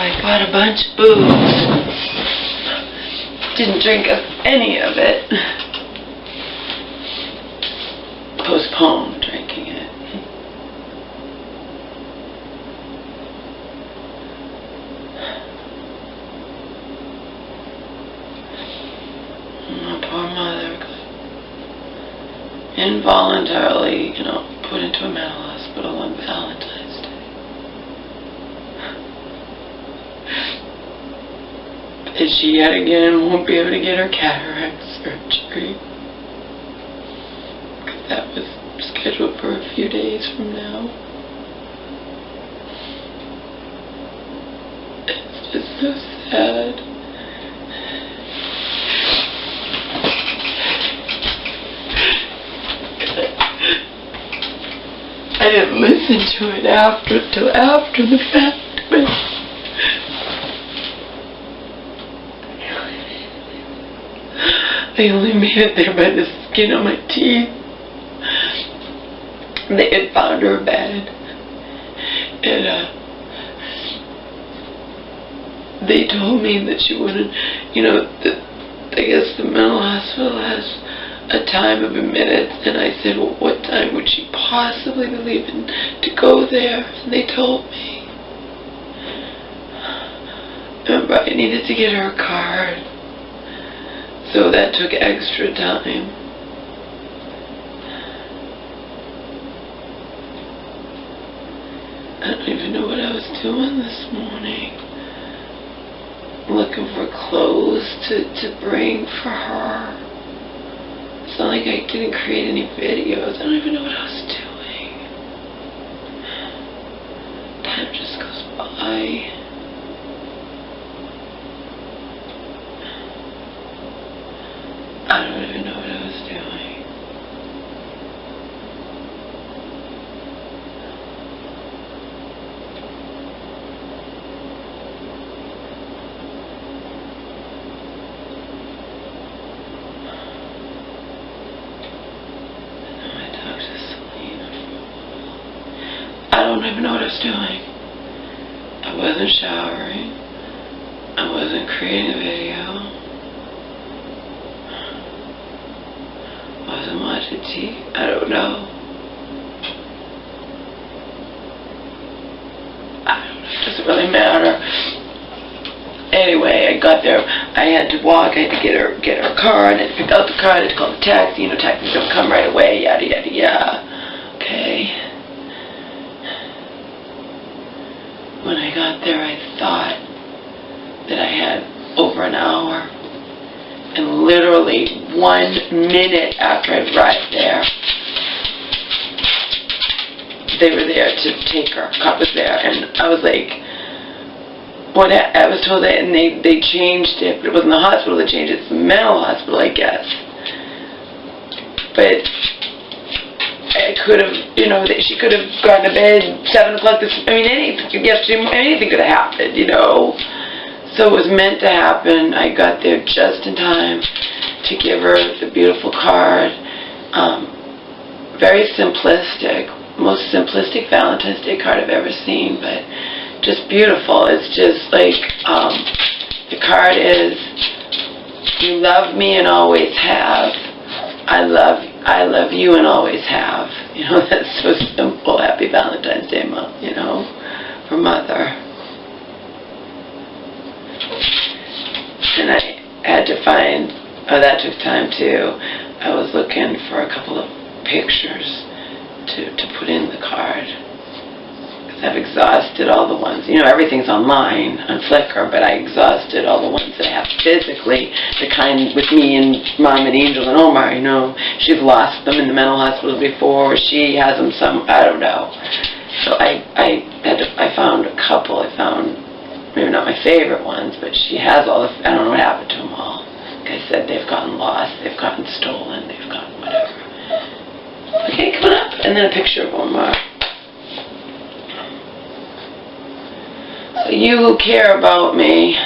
I bought a bunch of booze. Didn't drink any of it. Postponed drinking it. My poor mother got involuntarily, put into a mental hospital on Valentine's Day. And she yet again won't be able to get her cataract surgery. Because that was scheduled for a few days from now. It's just so sad. I didn't listen to it till after the fact, but I only made it there by the skin of my teeth. They had found her bed, and they told me that she wouldn't, I guess the mental hospital has a time of a minute, and I said, well, what time would she possibly be leaving to go there? And they told me. Remember, I needed to get her a card, so that took extra time. I don't even know what I was doing this morning. Looking for clothes to bring for her. It's not like I didn't create any videos. I don't even know what I was doing. Time just goes by. I don't even know what I was doing. I don't even know what I was doing. I wasn't showering. I wasn't creating a video. I wasn't watching TV. I don't know. It doesn't really matter. Anyway, I got there. I had to walk. I had to get her a car. I had to pick out the car. I had to call the taxi. Taxis don't come right away. Yada yada yada. Okay. When I got there, I thought that I had over an hour. And literally 1 minute after I arrived there, they were there to take her. Cop was there. And I was like, what? I was told that, and they changed it. But it wasn't the hospital that changed it. It's the mental hospital, I guess. But I could have, she could have gone to bed 7 o'clock anything could have happened, So it was meant to happen. I got there just in time to give her the beautiful card. Very simplistic, most simplistic Valentine's Day card I've ever seen, but just beautiful. It's just like, the card is, you love me and always have. I love you and always have. That's so simple. Happy Valentine's Day, Mom, for Mother. And I had to find, that took time too. I was looking for a couple of pictures to put in the card. Because I've exhausted all the ones. Everything's online on Flickr, but I exhausted all the ones that I have physically. The kind with me and Mom and Angel and Omar, She's lost them in the mental hospital before. She has them I don't know. So I found a couple. I found, maybe not my favorite ones, but she has all I don't know what happened to them all. Like I said, they've gotten lost, they've gotten stolen, they've gotten whatever. Okay, come on up. And then a picture of Omar. So you who care about me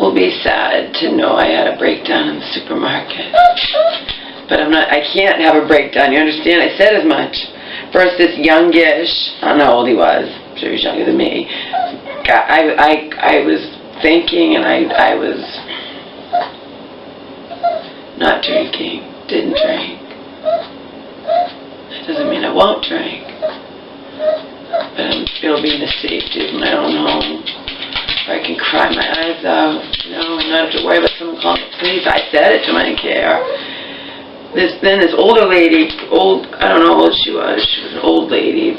will be sad to know I had a breakdown in the supermarket. But I can't have a breakdown, you understand? I said as much. First this youngish, I don't know how old he was, I'm sure he was younger than me, I was thinking, and I was not drinking, didn't drink. That doesn't mean I won't drink. But it'll be in the safety of my own home, where I can cry my eyes out, and not have to worry about someone calling the police. I said it to my care. Then this older lady, I don't know how old she was. She was an old lady,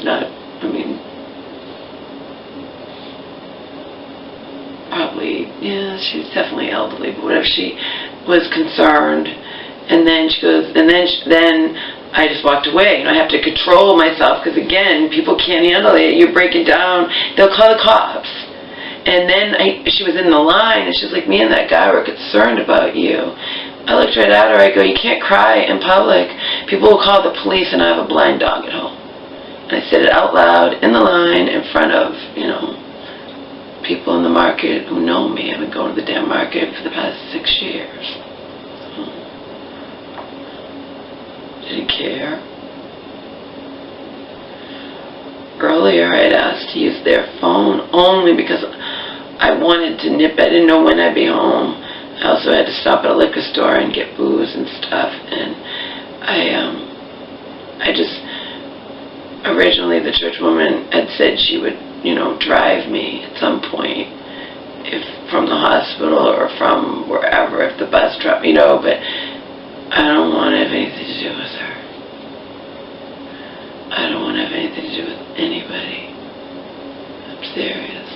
probably, yeah, she was definitely elderly, but whatever, she was concerned. And then she goes, then I just walked away. I have to control myself, because again, people can't handle it. You're breaking down, they'll call the cops. And then she was in the line, and she's like, me and that guy were concerned about you. I looked right at her, I go, you can't cry in public. People will call the police, and I have a blind dog at home. And I said it out loud, in the line, in front of, people in the market who know me. I've been going to the damn market for the past 6 years. Didn't care. Earlier, I had asked to use their phone only because I wanted to nip. I didn't know when I'd be home. I also had to stop at a liquor store and get booze and stuff. And I just, originally the church woman had said she would, drive me at some point, if from the hospital or from wherever, if the bus dropped, but I don't want to have anything to do with her. I don't want to have anything to do with anybody. I'm serious.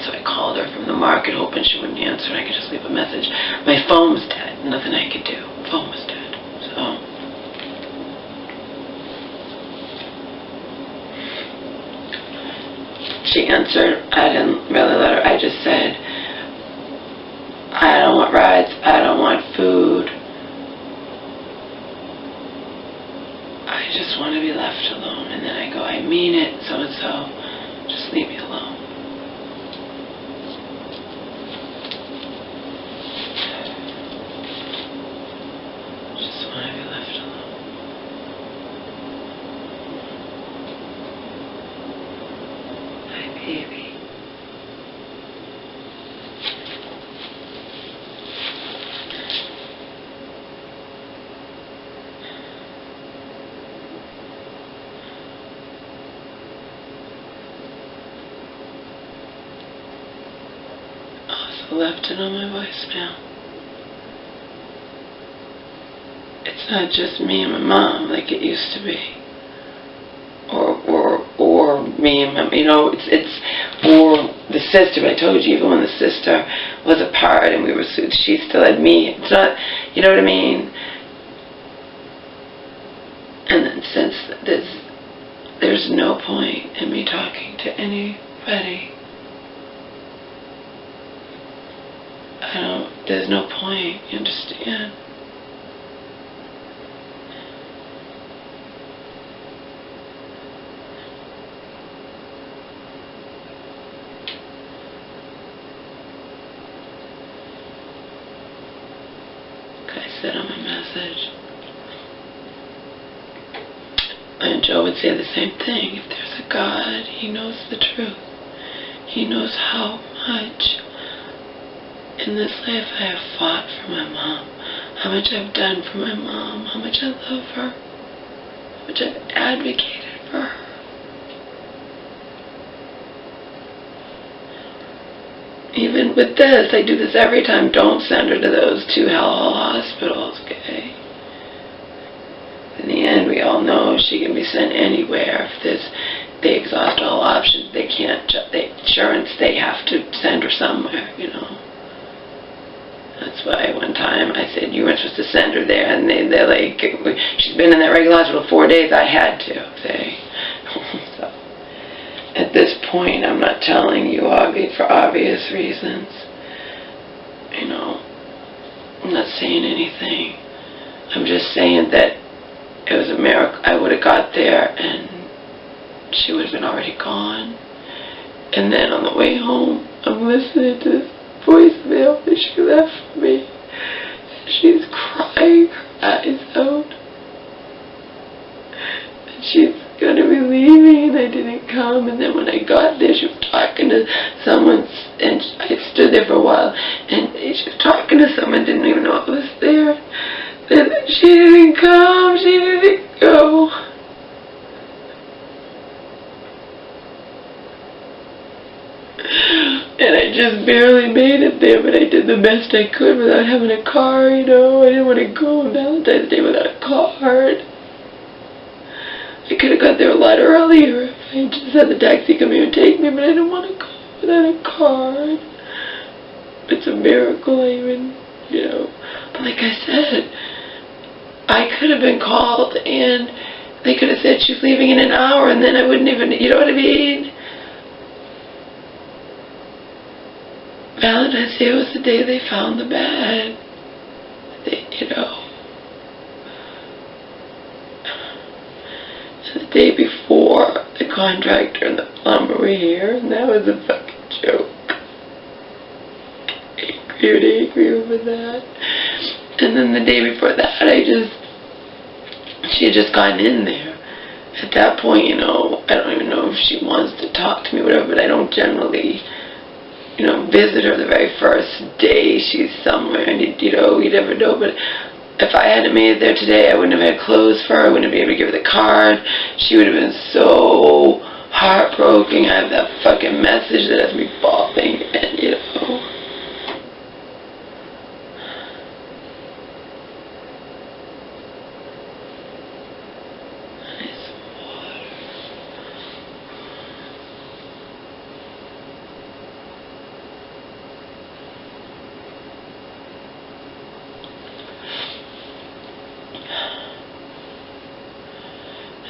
So I called her from the market, hoping she wouldn't answer and I could just leave a message. My phone was dead. Nothing I could do. Phone was dead. So she answered. I didn't really let her. I just said, I don't want rides. I don't want food. I just want to be left alone. And then I go, I mean it, so-and-so. Just leave me alone. Just want to be left alone. My baby. Left it on my voicemail. It's not just me and my mom like it used to be, or me and my, it's or the sister. But I told you, even when the sister was apart and we were, she still had me. It's not, you know what I mean. And then since there's no point in me talking to anybody. There's no point, you understand? I said on my message, and Joe would say the same thing. If there's a God, He knows the truth. He knows how much in this life I have fought for my mom, how much I've done for my mom, how much I love her, how much I've advocated for her. Even with this, I do this every time. Don't send her to those 2 hellhole hospitals, okay? In the end, we all know she can be sent anywhere. If they exhaust all options, they can't, the insurance, they have to send her somewhere, That's why one time I said, you weren't supposed to send her there. And they're like, she's been in that regular hospital 4 days. I had to, say. So, at this point, I'm not telling you for obvious reasons. I'm not saying anything. I'm just saying that it was a miracle. I would have got there and she would have been already gone. And then on the way home, I'm listening to this voicemail that she left for me. She's crying her eyes out. And she's gonna be be leaving, and I didn't come. And then when I got there, she was talking to someone, and I stood there for a while, and she was talking to someone, didn't even know I was there. Then she didn't come, she didn't go. And I just barely made it there, but I did the best I could without having a car, you know. I didn't want to go on Valentine's Day without a card. I could have got there a lot earlier if I just had the taxi come here and take me, but I didn't want to go without a card. It's a miracle I even, you know. But like I said, I could have been called and they could have said she's leaving in an hour, and then I wouldn't even, you know what I mean? Valentine's Day was the day they found the bed. You know. So the day before, the contractor and the plumber were here, and that was a fucking joke. Angry over that. And then the day before that, she had just gotten in there. At that point, you know, I don't even know if she wants to talk to me, whatever, but I don't generally, you know, visit her the very first day she's somewhere, and you know, you never know. But if I hadn't made it there today, I wouldn't have had clothes for her. I wouldn't have been able to give her the card. She would have been so heartbroken. I have that fucking message that has me bawling, and you know.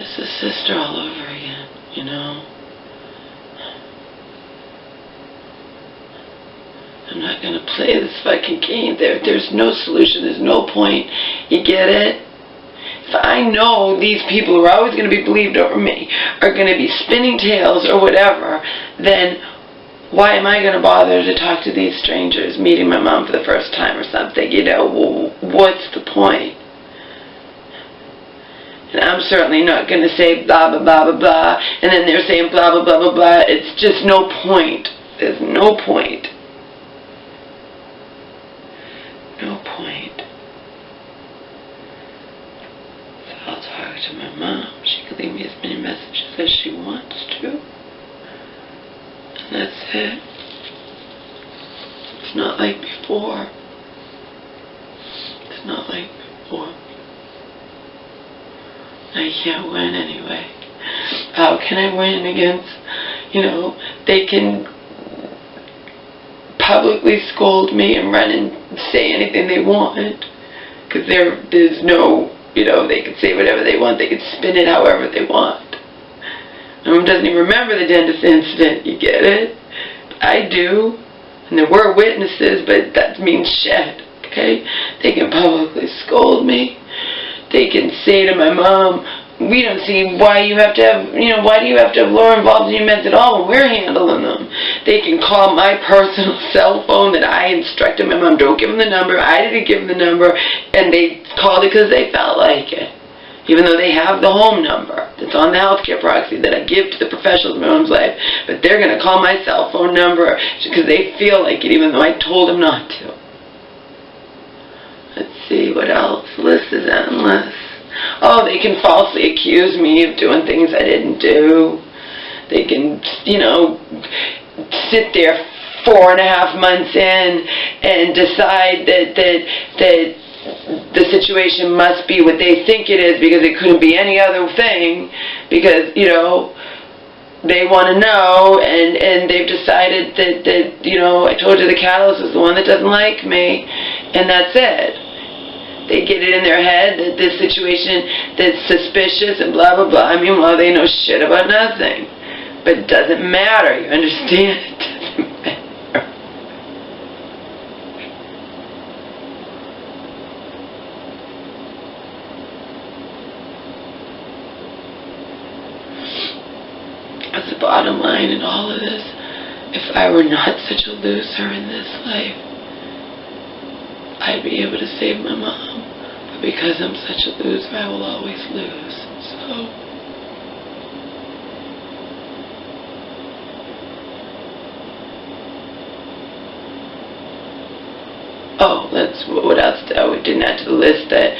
It's the sister all over again, you know. I'm not going to play this fucking game. There's no solution. There's no point. You get it? If I know these people who are always going to be believed over me are going to be spinning tails or whatever, then why am I going to bother to talk to these strangers meeting my mom for the first time or something? You know, what's the point? And I'm certainly not going to say blah, blah, blah, blah, blah, and then they're saying blah, blah, blah, blah, blah. It's just no point. There's no point. No point. So I'll talk to my mom. She can leave me as many messages as she wants to. And that's it. It's not like before. It's not like before. I can't win anyway. How can I win against, you know, they can publicly scold me and run and say anything they want, because there's no, you know, they could say whatever they want, they could spin it however they want. My mom doesn't even remember the dentist incident, you get it? I do, and there were witnesses, but that means shit, okay? They can publicly scold me. They can say to my mom, we don't see why you have to have, you know, why do you have to have Laura involved in your meds at all when we're handling them? They can call my personal cell phone that I instructed my mom, don't give them the number, I didn't give them the number, and they called it because they felt like it. Even though they have the home number that's on the healthcare proxy that I give to the professionals in my mom's life, but they're going to call my cell phone number because they feel like it, even though I told them not to. Let's see, what else? The list is endless. Oh, they can falsely accuse me of doing things I didn't do. They can, you know, sit there 4.5 months in and decide that the situation must be what they think it is because it couldn't be any other thing, because, you know, they want to know, and they've decided that, you know, I told you the catalyst is the one that doesn't like me, and that's it. They get it in their head that this situation that's suspicious and blah, blah, blah. I mean, well, they know shit about nothing. But it doesn't matter, you understand? It doesn't matter. That's the bottom line in all of this. If I were not such a loser in this life, I'd be able to save my mom. But because I'm such a loser, I will always lose. So that's what else I didn't add to the list, that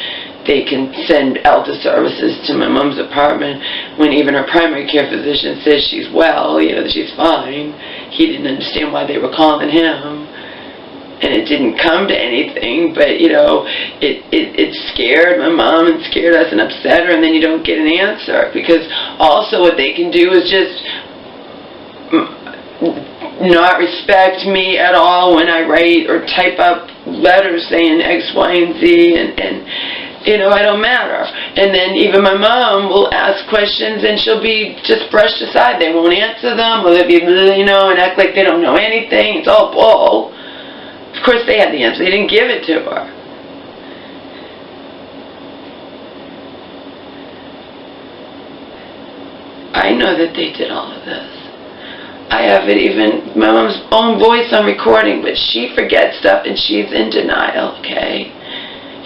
they can send elder services to my mom's apartment when even her primary care physician says she's well, you know, that she's fine. He didn't understand why they were calling him. And it didn't come to anything, but, you know, it scared my mom and scared us and upset her, and then you don't get an answer. Because also what they can do is just not respect me at all when I write or type up letters saying X, Y, and Z, and you know, I don't matter. And then even my mom will ask questions and she'll be just brushed aside. They won't answer them, or they'll be, you know, and act like they don't know anything. It's all bull. Of course they had the answer. They didn't give it to her. I know that they did all of this. I have it even, my mom's own voice on recording, but she forgets stuff and she's in denial, okay?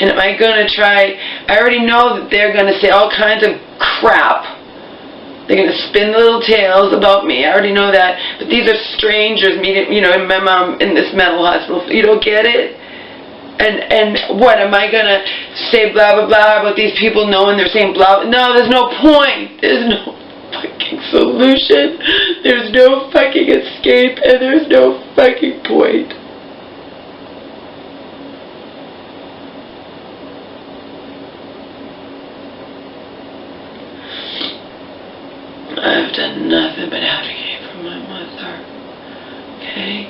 And am I going to try, I already know that they're going to say all kinds of crap. They're going to spin little tales about me. I already know that. But these are strangers meeting, you know, my mom in this mental hospital. You don't get it? And what, am I going to say blah, blah, blah about these people knowing they're saying blah? No, there's no point. There's no fucking solution. There's no fucking escape. And there's no fucking point. I've done nothing but advocate for my mother, okay?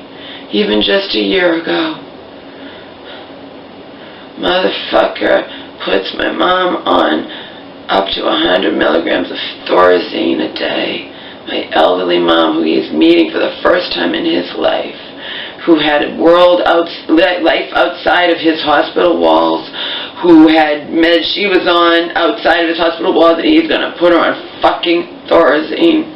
Even just a year ago, motherfucker puts my mom on up to 100 milligrams of Thorazine a day. My elderly mom, who he's meeting for the first time in his life, who had life outside of his hospital walls, who had meds she was on outside of his hospital walls, and he's going to put her on fucking Thorazine.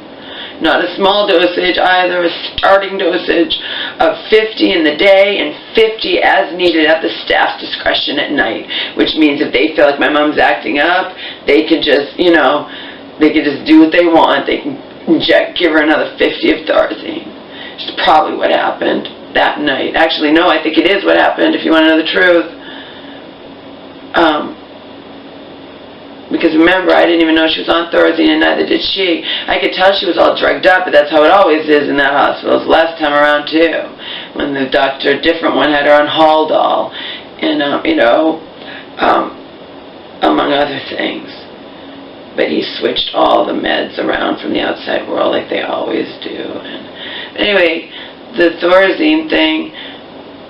Not a small dosage either, a starting dosage of 50 in the day and 50 as needed at the staff's discretion at night. Which means if they feel like my mom's acting up, they can just, you know, they can just do what they want. They can give her another 50 of Thorazine. Which is probably what happened that night. Actually, no, I think it is what happened, if you want to know the truth. Because remember, I didn't even know she was on Thorazine, and neither did she. I could tell she was all drugged up, but that's how it always is in that hospital. It was last time around, too, when the doctor, a different one, had her on Haldol, and, you know, among other things. But he switched all the meds around from the outside world like they always do. And anyway, the Thorazine thing,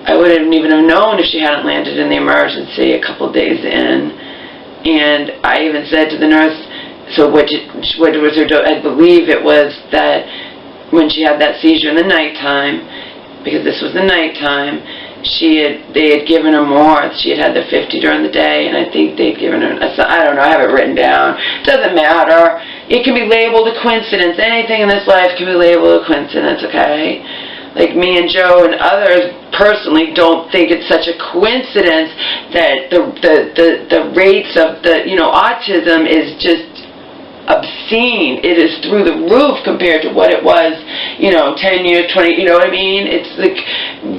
I wouldn't even have known if she hadn't landed in the emergency a couple days in. And I even said to the nurse, so what was her dose? I believe it was that when she had that seizure in the nighttime, because this was the nighttime, they had given her more. She had the 50 during the day, and I think they'd given her, I don't know, I have it written down. It doesn't matter. It can be labeled a coincidence. Anything in this life can be labeled a coincidence, okay? Like me and Joe and others personally don't think it's such a coincidence that the rates of the, you know, autism is just obscene. It is through the roof compared to what it was, you know, 10 years, 20, you know what I mean? It's like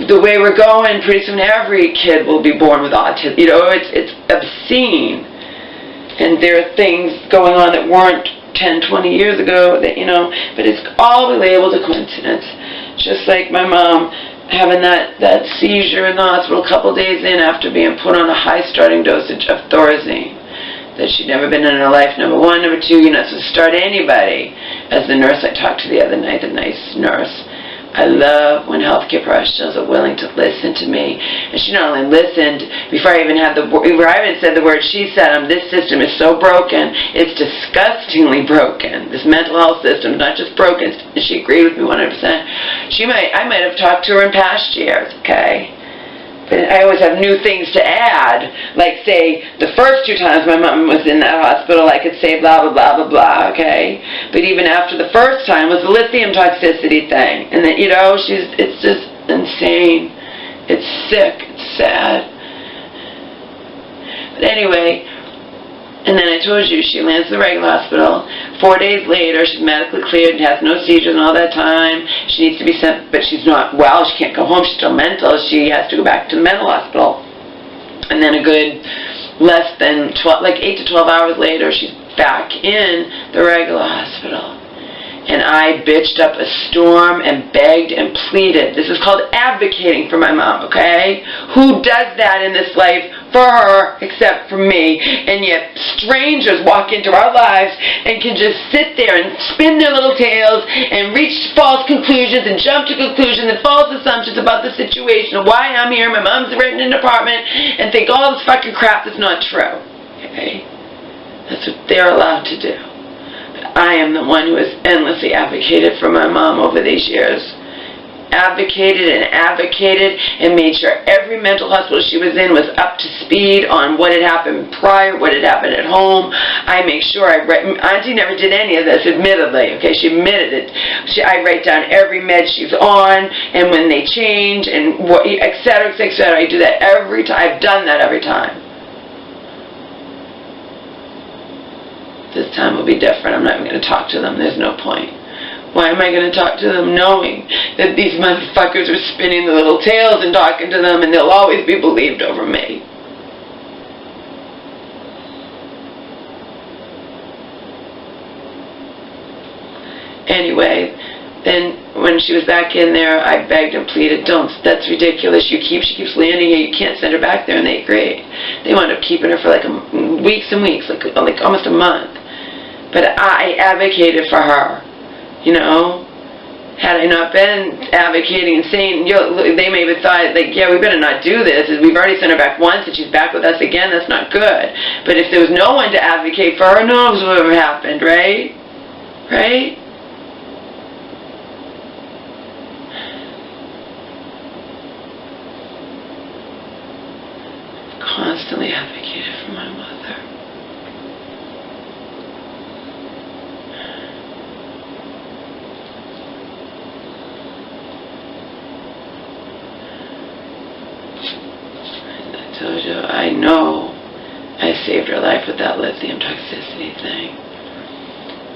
the way we're going, pretty soon every kid will be born with autism. You know, it's obscene. And there are things going on that weren't 10, 20 years ago that, you know, but it's all labeled a coincidence. Just like my mom having that seizure in the hospital a couple days in after being put on a high starting dosage of Thorazine that she'd never been in her life. Number one. Number two, you're not supposed to start anybody. As the nurse I talked to the other night, the nice nurse, I love when healthcare professionals are willing to listen to me. And she not only listened before I even had before I even said the word, she said, this system is so broken, it's disgustingly broken. This mental health system is not just broken. And she agreed with me 100%. I might have talked to her in past years, okay? But I always have new things to add. Like, say, the first 2 times my mom was in that hospital, I could say blah, blah, blah, blah, blah, okay? But even after the first time was the lithium toxicity thing. And then, you know, it's just insane. It's sick. It's sad. But anyway, and then I told you, she lands at the regular hospital. 4 days later, she's medically cleared and has no seizures and all that time. She needs to be sent, but she's not well. She can't go home. She's still mental. She has to go back to the mental hospital. And then a good less than 12, like 8 to 12 hours later, she's back in the regular hospital. And I bitched up a storm and begged and pleaded. This is called advocating for my mom, okay? Who does that in this life for her except for me? And yet strangers walk into our lives and can just sit there and spin their little tails and reach false conclusions and jump to conclusions and false assumptions about the situation, why I'm here, my mom's renting an apartment, and think all this fucking crap that's not true, okay? That's what they're allowed to do. I am the one who has endlessly advocated for my mom over these years. Advocated and advocated and made sure every mental hospital she was in was up to speed on what had happened prior, what had happened at home. I make sure Auntie never did any of this, admittedly. Okay, she admitted it. I write down every med she's on and when they change and what, et cetera, et cetera. I do that every time. I've done that every time. This time will be different. I'm not even going to talk to them. There's no point. Why am I going to talk to them knowing that these motherfuckers are spinning the little tails and talking to them and they'll always be believed over me? Anyway, then when she was back in there, I begged and pleaded, don't, that's ridiculous. She keeps landing here. You can't send her back there. And they agreed. They wound up keeping her for like weeks and weeks, like almost a month. But I advocated for her, you know. Had I not been advocating and saying, they may have thought, like, yeah, we better not do this. We've already sent her back once and she's back with us again. That's not good. But if there was no one to advocate for her, who knows what would have happened, right? Right? Constantly advocated for my mother. I told you, I know I saved her life with that lithium toxicity thing.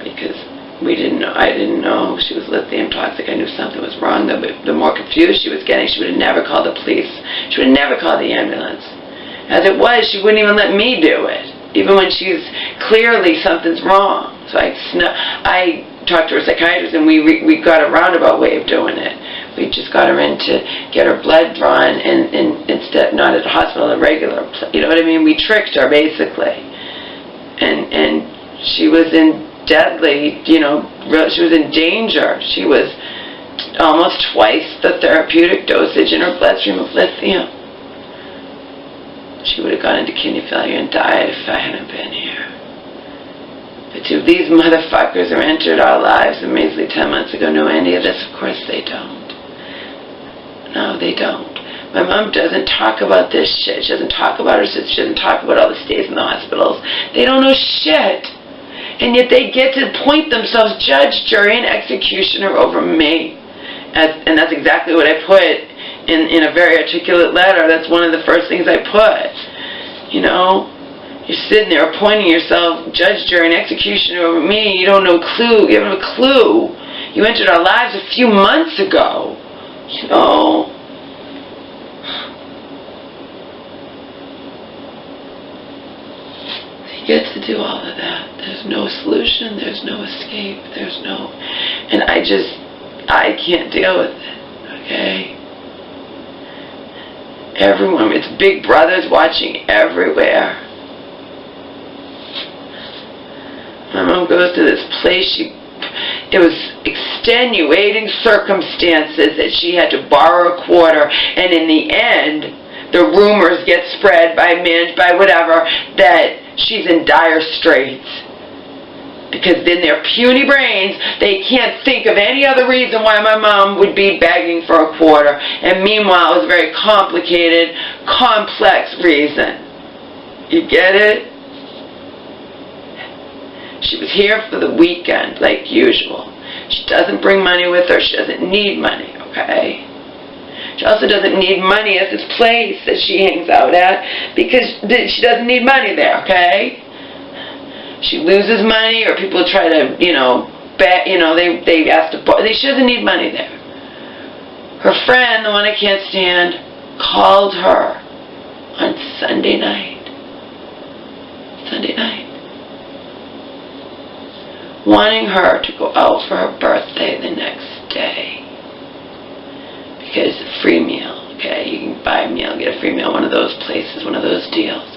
Because I didn't know she was lithium toxic. I knew something was wrong. The more confused she was getting, she would have never called the police. She would have never called the ambulance. As it was, she wouldn't even let me do it, even when she's clearly something's wrong. So I talked to her psychiatrist, and we got a roundabout way of doing it. We just got her in to get her blood drawn, and instead, not at a hospital, a regular, you know what I mean? We tricked her, basically. And she was in deadly, you know, she was in danger. She was almost twice the therapeutic dosage in her bloodstream of lithium. She would have gone into kidney failure and died if I hadn't been here. But do these motherfuckers who entered our lives a measly 10 months ago know any of this? Of course they don't. No, they don't. My mom doesn't talk about this shit. She doesn't talk about her sister. She doesn't talk about all the stays in the hospitals. They don't know shit. And yet they get to point themselves judge, jury, and executioner over me. And that's exactly what I put in a very articulate letter. That's one of the first things I put. You know, you're sitting there appointing yourself judge, jury, and executioner over me. You don't know clue. You haven't a clue. You entered our lives a few months ago. You know. You get to do all of that. There's no solution. There's no escape. There's no... And I can't deal with it. Okay? Everyone, it's big brothers watching everywhere. My mom goes to this place, it was extenuating circumstances that she had to borrow a quarter, and in the end, the rumors get spread by whatever, that she's in dire straits. Because in their puny brains, they can't think of any other reason why my mom would be begging for a quarter. And meanwhile, it was a very complicated, complex reason. You get it? She was here for the weekend, like usual. She doesn't bring money with her. She doesn't need money, okay? She also doesn't need money at this place that she hangs out at, because she doesn't need money there, okay? She loses money, or people try to, you know, bet, you know, they ask to borrow. She doesn't need money there. Her friend, the one I can't stand, called her on Sunday night. Sunday night. Wanting her to go out for her birthday the next day. Because free meal, okay? You can buy a meal, get a free meal, one of those places, one of those deals.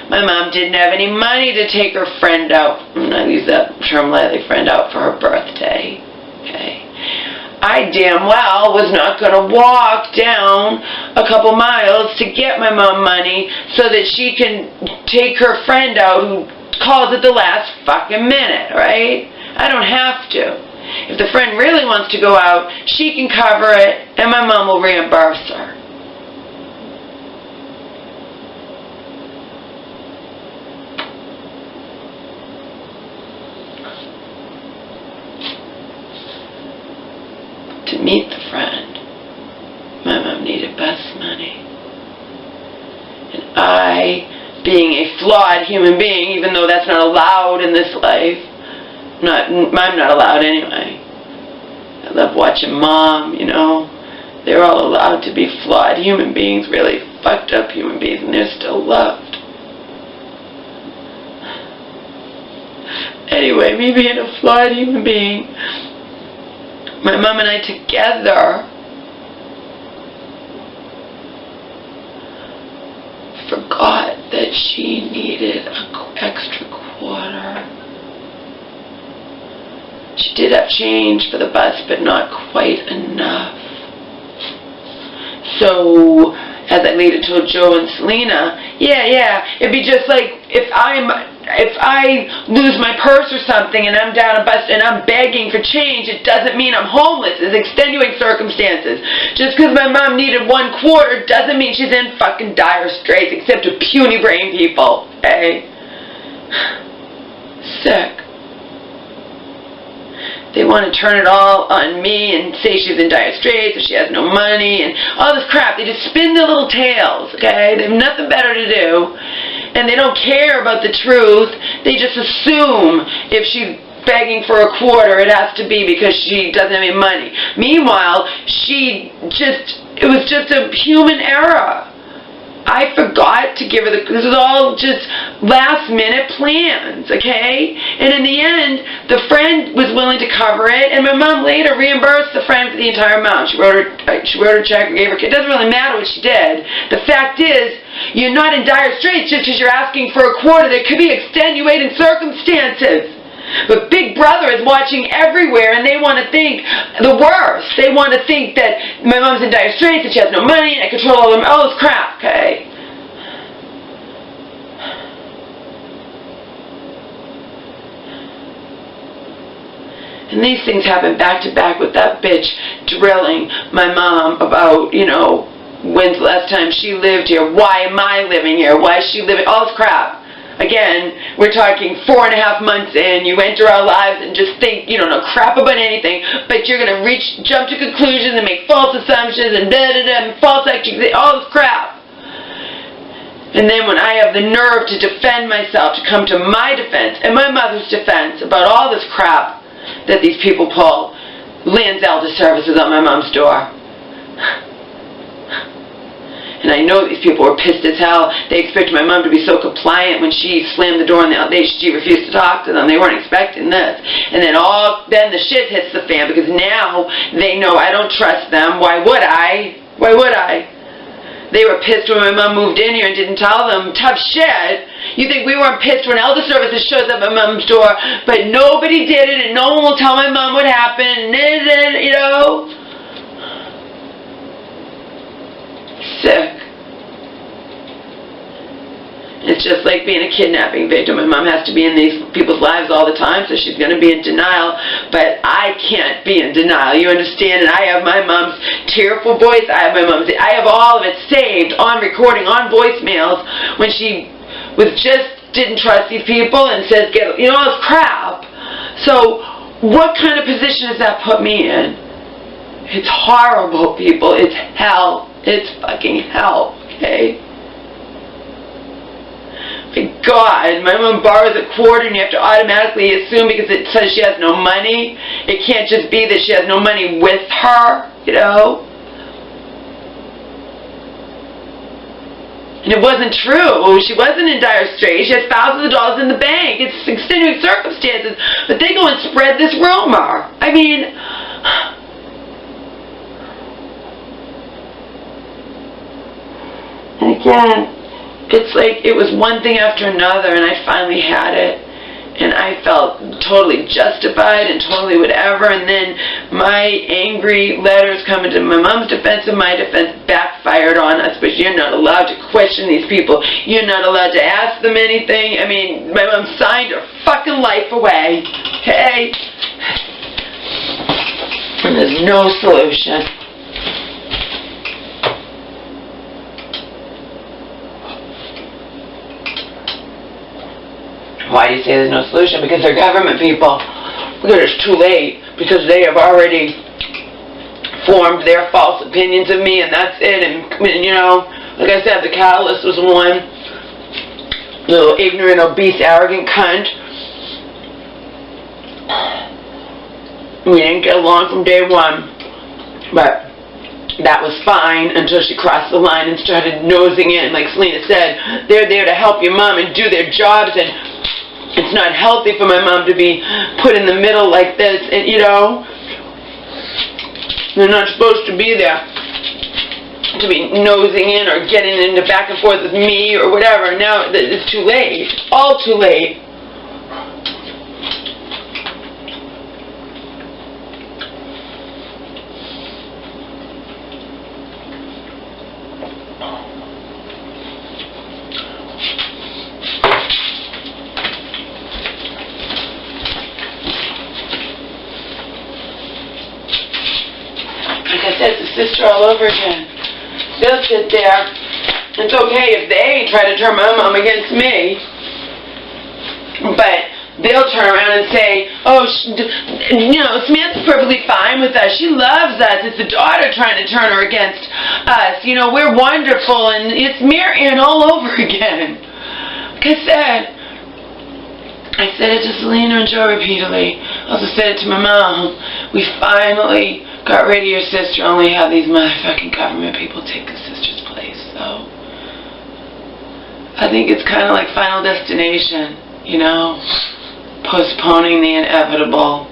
My mom didn't have any money to take her friend out, and I use that term lightly, friend out for her birthday, okay? I damn well was not going to walk down a couple miles to get my mom money so that she can take her friend out who calls at the last fucking minute, right? I don't have to. If the friend really wants to go out, she can cover it, and my mom will reimburse her. To meet the friend, my mom needed bus money. And I, being a flawed human being, even though that's not allowed in this life, I'm not allowed anyway. I love watching Mom, you know. They're all allowed to be flawed human beings, really fucked up human beings, and they're still loved. Anyway, me being a flawed human being, my mom and I together forgot that she needed an extra quarter. She did have change for the bus, but not quite enough. So, as I later told Joe and Selena, yeah, it'd be just like if I lose my purse or something and I'm down a bus and I'm begging for change, it doesn't mean I'm homeless. It's extenuating circumstances. Just because my mom needed one quarter doesn't mean she's in fucking dire straits, except to puny brain people, okay? Sick. They want to turn it all on me and say she's in dire straits or she has no money and all this crap. They just spin their little tails, okay? They have nothing better to do. And they don't care about the truth. They just assume if she's begging for a quarter, it has to be because she doesn't have any money. Meanwhile, it was just a human error. I forgot to give her this was all just last minute plans, okay? And in the end, the friend was willing to cover it, and my mom later reimbursed the friend for the entire amount. She wrote her check and gave her, it doesn't really matter what she did. The fact is, you're not in dire straits just because you're asking for a quarter. There could be extenuating circumstances. But Big Brother is watching everywhere, and they want to think the worst. They want to think that my mom's in dire straits, and she has no money, and I control all this crap, okay? And these things happen back to back with that bitch drilling my mom about, you know, when's the last time she lived here? Why am I living here? Why is she living? All this crap. Again, we're talking 4.5 months in, you enter our lives and just think you don't know crap about anything, but you're going to jump to conclusions and make false assumptions and and false accusations, all this crap. And then when I have the nerve to defend myself, to come to my defense and my mother's defense about all this crap that these people pull, Land's Elder Services on my mom's door. And I know these people were pissed as hell. They expected my mom to be so compliant when she slammed the door and she refused to talk to them. They weren't expecting this. And then the shit hits the fan because now they know I don't trust them. Why would I? Why would I? They were pissed when my mom moved in here and didn't tell them. Tough shit. You think we weren't pissed when Elder Services shows up at mom's door, but nobody did it and no one will tell my mom what happened, you know? Sick. It's just like being a kidnapping victim. My mom has to be in these people's lives all the time, so she's going to be in denial. But I can't be in denial. You understand? And I have my mom's tearful voice. I have all of it saved on recording, on voicemails, when she didn't trust these people and says, you know, all this crap. So what kind of position does that put me in? It's horrible, people. It's hell. It's fucking hell, okay? My God, my mom borrows a quarter and you have to automatically assume because it says she has no money. It can't just be that she has no money with her, you know? And it wasn't true. She wasn't in dire straits. She had thousands of dollars in the bank. It's extenuating circumstances. But they go and spread this rumor. I mean, and again, it's like it was one thing after another, and I finally had it. And I felt totally justified and totally whatever. And then my angry letters coming to my mom's defense and my defense backfired on us. But you're not allowed to question these people. You're not allowed to ask them anything. I mean, my mom signed her fucking life away. Okay? And there's no solution. Why do you say there's no solution? Because they're government people. Because it's too late. Because they have already formed their false opinions of me, and that's it. And you know, like I said, the catalyst was one little ignorant, obese, arrogant cunt. We didn't get along from day one, but that was fine until she crossed the line and started nosing in. Like Selena said, they're there to help your mom and do their jobs, and it's not healthy for my mom to be put in the middle like this, and you know, they're not supposed to be there to be nosing in or getting into back and forth with me or whatever. Now it's too late, all too late. It's a sister all over again. They'll sit there. It's okay if they try to turn my mom against me, but they'll turn around and say, oh, you know, Samantha's perfectly fine with us. She loves us. It's the daughter trying to turn her against us. You know, we're wonderful, and it's Marianne all over again. Like I said it to Selena and Joe repeatedly. I also said it to my mom. We finally got rid of your sister, only have these motherfucking government people take the sister's place. So I think it's kind of like Final Destination, you know, postponing the inevitable.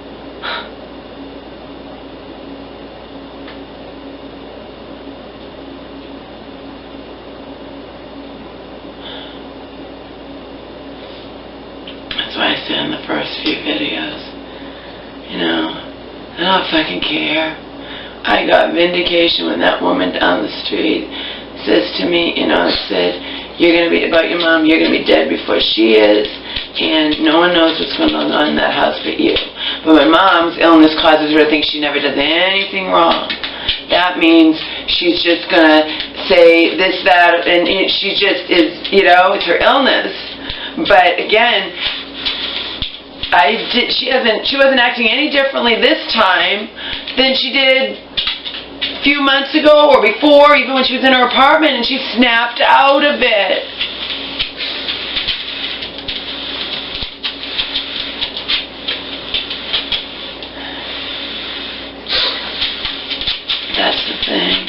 That's why I said in the first few videos, you know, I don't fucking care. I got vindication when that woman down the street says to me, you know, said, you're going to be about your mom, you're going to be dead before she is, and no one knows what's going on in that house but you. But my mom's illness causes her to think she never does anything wrong. That means she's just going to say this, that, and she just is, you know, it's her illness. But again, she wasn't acting any differently this time than she did a few months ago or before, even when she was in her apartment, and she snapped out of it. That's the thing.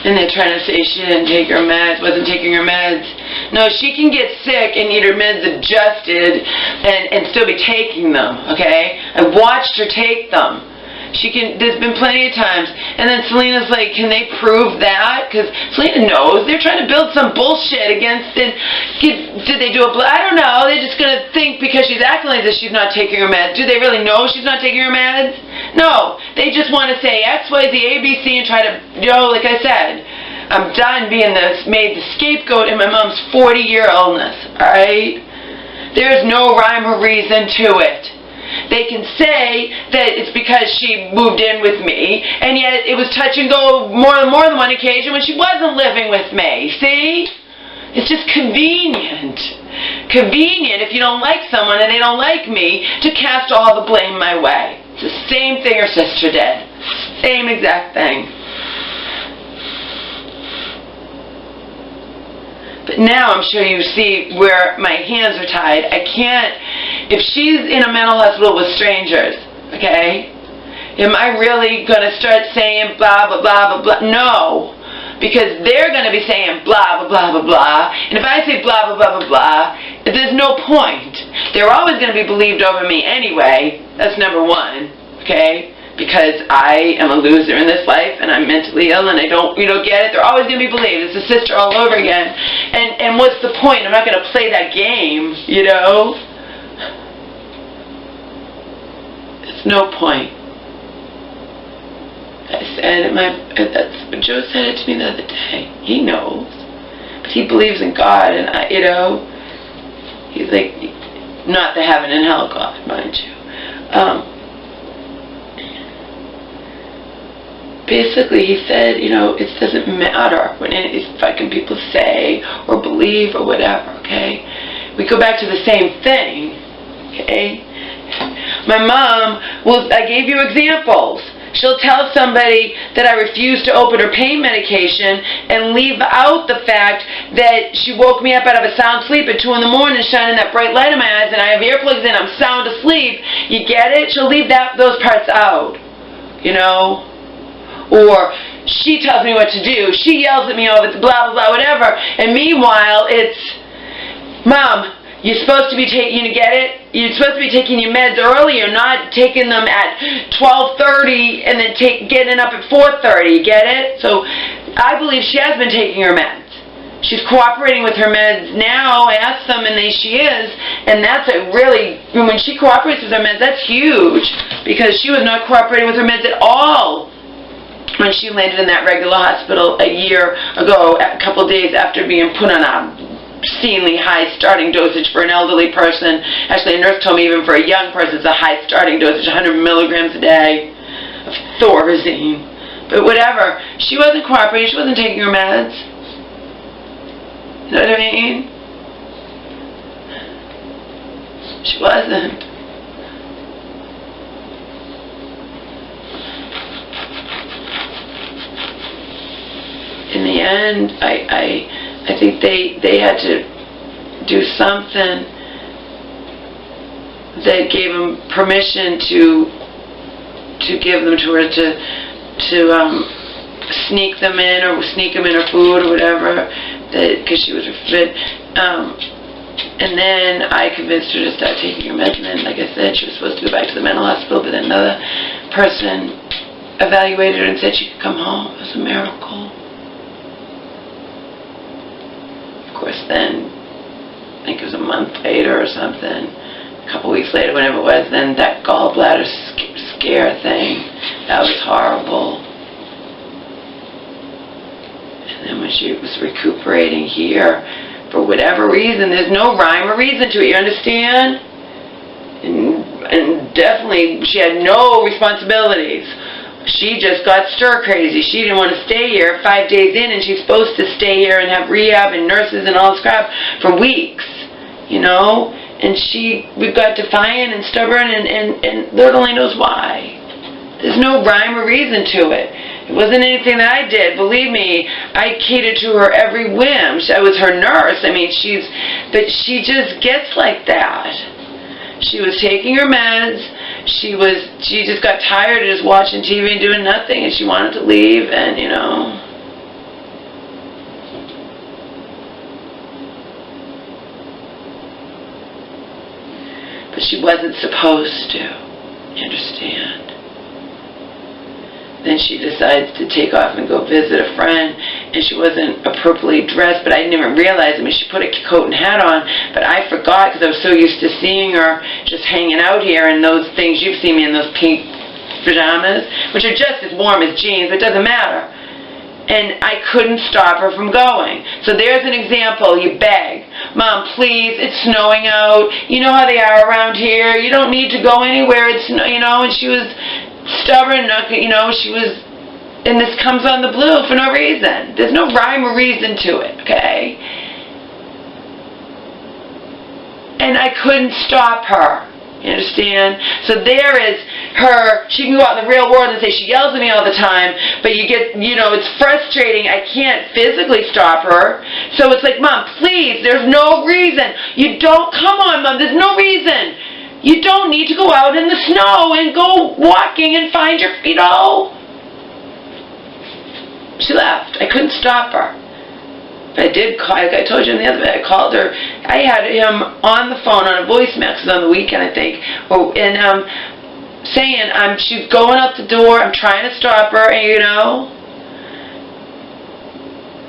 And they're trying to say she didn't take her meds, wasn't taking her meds. No, she can get sick and need her meds adjusted and still be taking them, okay? I watched her take them. There's been plenty of times. And then Selena's like, can they prove that? Because Selena knows. They're trying to build some bullshit against it. Did they do I don't know. They're just going to think because she's acting like this she's not taking her meds. Do they really know she's not taking her meds? No. They just want to say X, Y, Z, A, B, C and try to, you know, like I said, I'm done being made the scapegoat in my mom's 40-year illness, alright? There's no rhyme or reason to it. They can say that it's because she moved in with me, and yet it was touch and go more than one occasion when she wasn't living with me. See? It's just convenient. Convenient if you don't like someone and they don't like me to cast all the blame my way. It's the same thing her sister did. Same exact thing. But now I'm sure you see where my hands are tied. I can't, if she's in a mental hospital with strangers, okay, am I really going to start saying blah, blah, blah, blah, blah? No. because they're going to be saying blah, blah, blah, blah, blah. And if I say blah, blah, blah, blah, blah, there's no point. They're always going to be believed over me anyway. That's number one, okay? Because I am a loser in this life, and I'm mentally ill, and I don't, get it. They're always going to be believed. It's a sister all over again. And what's the point? I'm not going to play that game, It's no point. I said, that's what Joe said it to me the other day. He knows. But he believes in God, and he's like, not the heaven and hell God, mind you. Basically, he said, it doesn't matter what any fucking people say or believe or whatever, okay? We go back to the same thing, okay? My mom, I gave you examples. She'll tell somebody that I refuse to open her pain medication and leave out the fact that she woke me up out of a sound sleep at 2 in the morning shining that bright light in my eyes and I have earplugs in, I'm sound asleep. You get it? She'll leave those parts out, Or she tells me what to do. She yells at me over blah, blah, blah, whatever. And meanwhile, it's, Mom, you're supposed to be taking, get it? You're supposed to be taking your meds early. You're not taking them at 12:30 and then getting up at 4:30. Get it? So I believe she has been taking her meds. She's cooperating with her meds now. I asked them, and she is. And that's when she cooperates with her meds, that's huge. Because she was not cooperating with her meds at all when she landed in that regular hospital a year ago, a couple of days after being put on a obscenely high starting dosage for an elderly person. Actually, a nurse told me even for a young person it's a high starting dosage, 100 milligrams a day of Thorazine. But whatever, she wasn't cooperating, she wasn't taking her meds. You know what I mean? She wasn't. In the end, I think they had to do something that gave them permission to give them to her to sneak them in or sneak them in her food or whatever, because she was fit. And then I convinced her to start taking her meds. And then, like I said, she was supposed to go back to the mental hospital, but then another person evaluated her and said she could come home. It was a miracle. Of course, then, I think it was a month later or something, a couple weeks later, whenever it was, then that gallbladder scare thing, that was horrible. And then when she was recuperating here, for whatever reason, there's no rhyme or reason to it, you understand? And definitely, she had no responsibilities. She just got stir crazy. She didn't want to stay here 5 days in, and she's supposed to stay here and have rehab and nurses and all this crap for weeks, And she got defiant and stubborn, and Lord only knows why. There's no rhyme or reason to it. It wasn't anything that I did. Believe me, I catered to her every whim. I was her nurse. I mean, but she just gets like that. She was taking her meds. She just got tired of just watching TV and doing nothing, and she wanted to leave, and But she wasn't supposed to, you understand? Then she decides to take off and go visit a friend, and she wasn't appropriately dressed, but I didn't even realize. I mean, she put a coat and hat on, but I forgot because I was so used to seeing her just hanging out here in those things you've seen me in, those pink pajamas, which are just as warm as jeans, but it doesn't matter. And I couldn't stop her from going. So there's an example. You beg, Mom, please, it's snowing out. You know how they are around here. You don't need to go anywhere. It's, and she was stubborn, she was, and this comes on the blue for no reason. There's no rhyme or reason to it, okay? And I couldn't stop her, you understand? So there is her, she can go out in the real world and say she yells at me all the time, but you get, it's frustrating. I can't physically stop her. So it's like, Mom, please, there's no reason. Come on, Mom, there's no reason. You don't need to go out in the snow and go walking and find your, she left. I couldn't stop her. But I did call, like I told you in the other day, I called her. I had him on the phone on a voicemail, because on the weekend, I think, and saying, she's going out the door, I'm trying to stop her, and you know.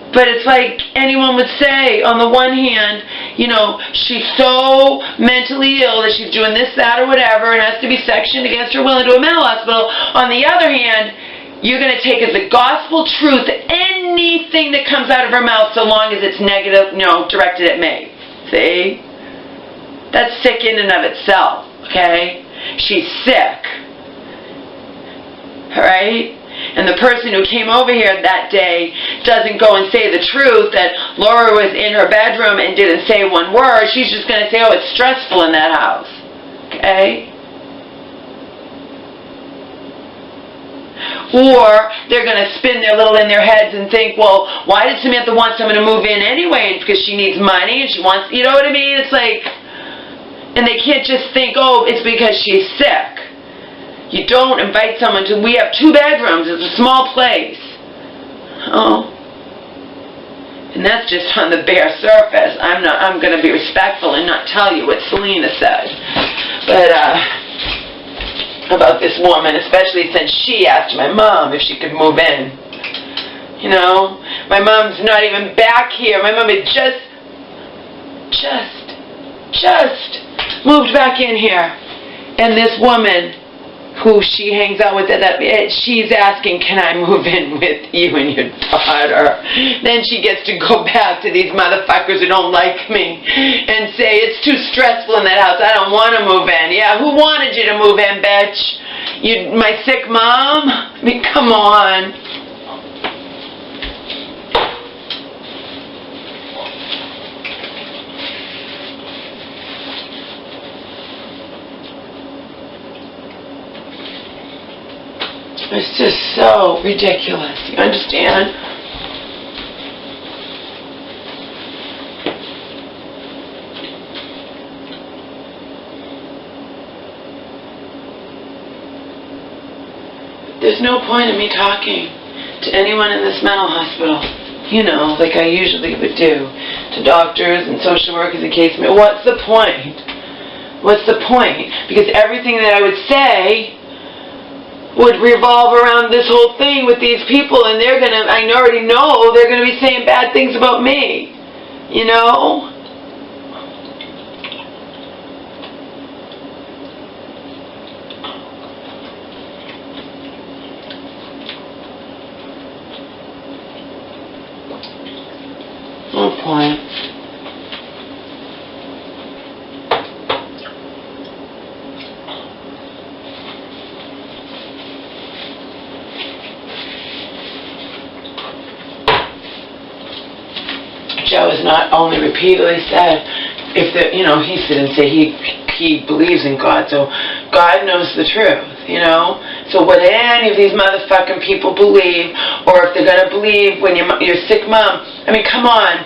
But it's like anyone would say, on the one hand, you know, she's so mentally ill that she's doing this, that, or whatever, and has to be sectioned against her will into a mental hospital. On the other hand, you're going to take as the gospel truth anything that comes out of her mouth, so long as it's negative, you know, directed at me. See? That's sick in and of itself, okay? She's sick. Alright? And the person who came over here that day doesn't go and say the truth that Laura was in her bedroom and didn't say one word. She's just going to say, oh, it's stressful in that house. Okay? Or they're going to spin their little in their heads and think, well, why did Samantha want someone to move in anyway? It's because she needs money and she wants, you know what I mean? It's like, and they can't just think, oh, it's because she's sick. You don't invite someone to, we have 2 bedrooms, it's a small place. Oh. And that's just on the bare surface. I'm going to be respectful and not tell you what Selena said. But, about this woman, especially since she asked my mom if she could move in. You know? My mom's not even back here. My mom had just moved back in here. And this woman who she hangs out with, she's asking, can I move in with you and your daughter? Then she gets to go back to these motherfuckers who don't like me and say, it's too stressful in that house, I don't want to move in. Yeah, who wanted you to move in, bitch? My sick mom? I mean, come on. It's just so ridiculous. You understand? There's no point in me talking to anyone in this mental hospital, you know, like I usually would do, to doctors and social workers and case managers. What's the point? What's the point? Because everything that I would say would revolve around this whole thing with these people, and they're gonna, I already know, they're gonna be saying bad things about me. You know? No point. Joe has not only repeatedly said, if the, you know, he didn't say he believes in God, so God knows the truth, you know. So what any of these motherfucking people believe, or if they're gonna believe when your sick mom, I mean, come on.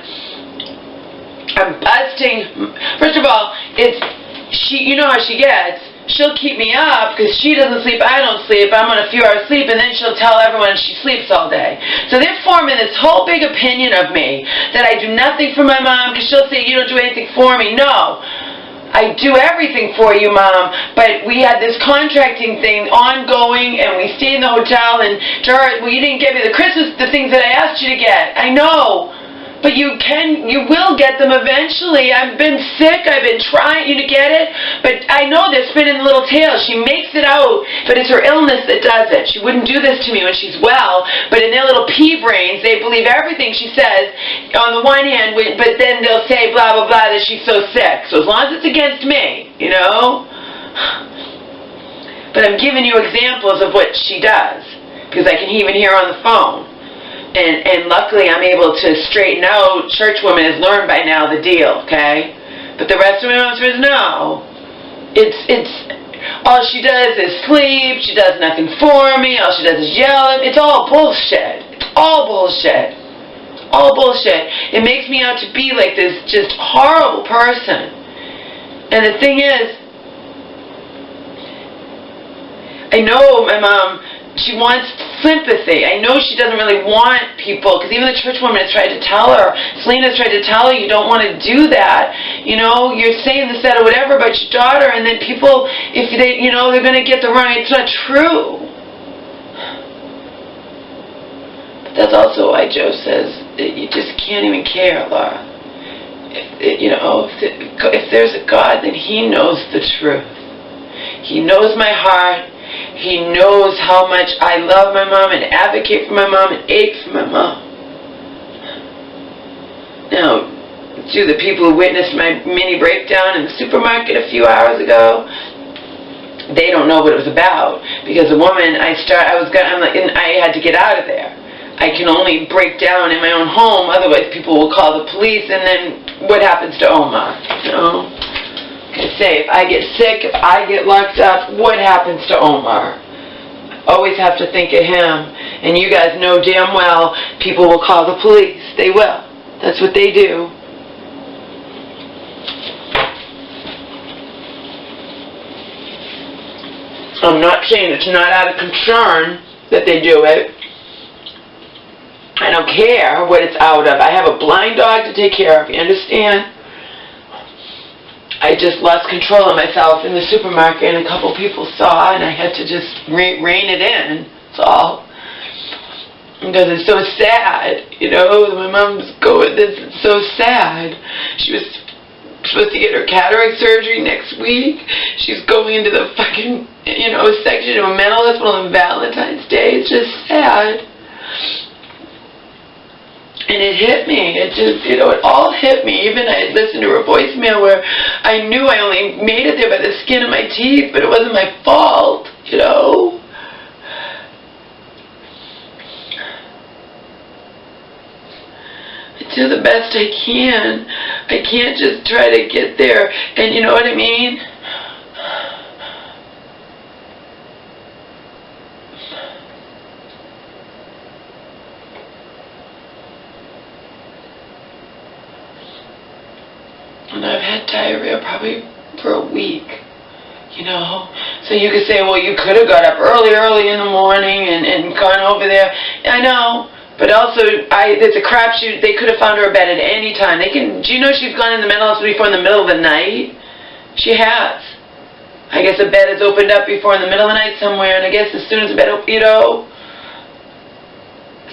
I'm busting. First of all, you know how she gets. She'll keep me up because she doesn't sleep, I don't sleep, I'm on a few hours sleep, and then she'll tell everyone she sleeps all day. So they're forming this whole big opinion of me that I do nothing for my mom because she'll say, you don't do anything for me. No. I do everything for you, Mom, but we had this contracting thing ongoing, and we stayed in the hotel, and well, you didn't give me the things that I asked you to get. I know. But you will get them eventually. I've been sick. I've been trying to get it. But I know they're spinning the little tails. She makes it out, but it's her illness that does it. She wouldn't do this to me when she's well, but in their little pea brains, they believe everything she says on the one hand, but then they'll say blah, blah, blah, that she's so sick. So as long as it's against me, you know? But I'm giving you examples of what she does, because I can even hear her on the phone. And luckily I'm able to straighten out, church woman has learned by now the deal, okay? But the rest of my mom says, no. It's, all she does is sleep, she does nothing for me, all she does is yell at me. It's all bullshit. It's all bullshit. All bullshit. It makes me out to be like this just horrible person. And the thing is, I know my mom, she wants sympathy. I know she doesn't really want people, because even the church woman has tried to tell her, Selena's tried to tell her, you don't want to do that. You know, you're saying this, that, or whatever about your daughter, and then people, if they, you know, they're going to get the wrong, it's not true. But that's also why Joe says that you just can't even care, Laura. If there's a God, then He knows the truth. He knows my heart. He knows how much I love my mom and advocate for my mom and ache for my mom. Now, to the people who witnessed my mini breakdown in the supermarket a few hours ago, they don't know what it was about, because the woman I had to get out of there. I can only break down in my own home, otherwise people will call the police, and then what happens to Omar? You know? I say, if I get sick, if I get locked up, what happens to Omar? Always have to think of him. And you guys know damn well people will call the police. They will. That's what they do. I'm not saying it's not out of concern that they do it. I don't care what it's out of. I have a blind dog to take care of. You understand? I just lost control of myself in the supermarket, and a couple people saw, and I had to just rein it in. That's all. Because it's so sad, you know. My mom's going, this is so sad. She was supposed to get her cataract surgery next week. She's going into the fucking, section of a mental hospital on Valentine's Day. It's just sad. And it hit me. It just, it all hit me. Even I had listened to her voicemail where I knew I only made it there by the skin of my teeth, but it wasn't my fault, you know. I do the best I can. I can't just try to get there, and you know what I mean? And I've had diarrhea probably for a week, you know. So you could say, well, you could have got up early in the morning and gone over there. I know, but also there's a crapshoot. They could have found her a bed at any time. Do you know she's gone in the mental hospital before in the middle of the night? She has. I guess a bed has opened up before in the middle of the night somewhere, and I guess as soon as the bed opened, you know.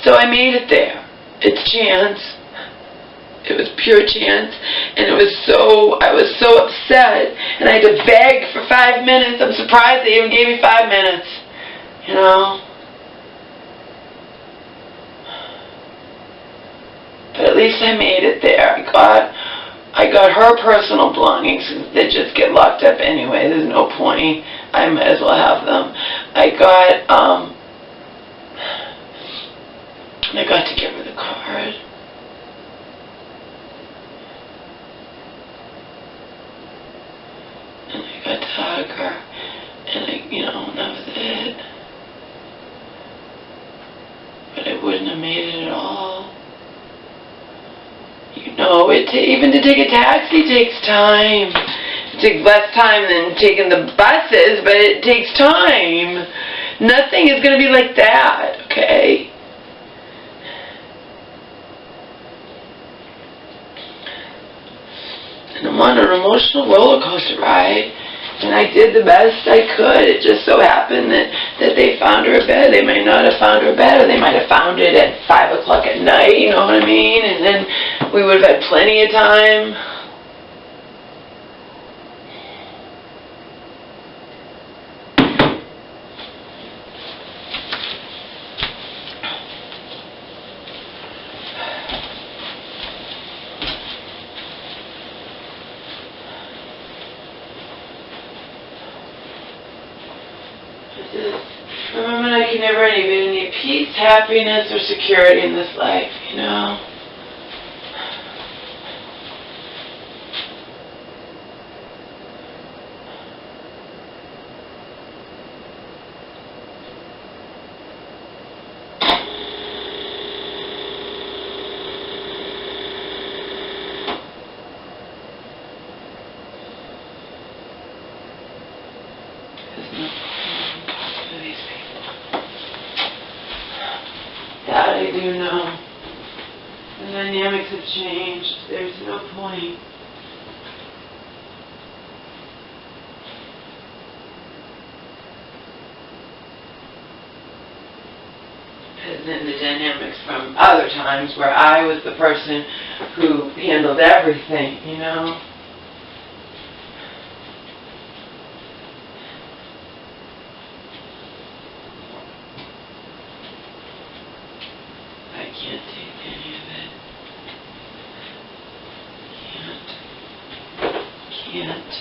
So I made it there. It's chance. It was pure chance, and I was so upset, and I had to beg for 5 minutes. I'm surprised they even gave me 5 minutes, you know. But at least I made it there. I got her personal belongings that just get locked up anyway. There's no point. I might as well have them. I got to give her the card. And I got to hug her, and that was it. But I wouldn't have made it at all. You know, even to take a taxi takes time. It takes less time than taking the buses, but it takes time. Nothing is going to be like that, okay? And I'm on an emotional roller coaster ride, and I did the best I could. It just so happened that they found her a bed. They might not have found her a bed, or they might have found it at 5 o'clock at night, you know what I mean? And then we would have had plenty of time. Remember, I can never even need peace, happiness, or security in this life, you know? There's no point in talking to these people. I do know. The dynamics have changed. There's no point. As in the dynamics from other times where I was the person who handled everything, you know? I can't take any of it. Can't.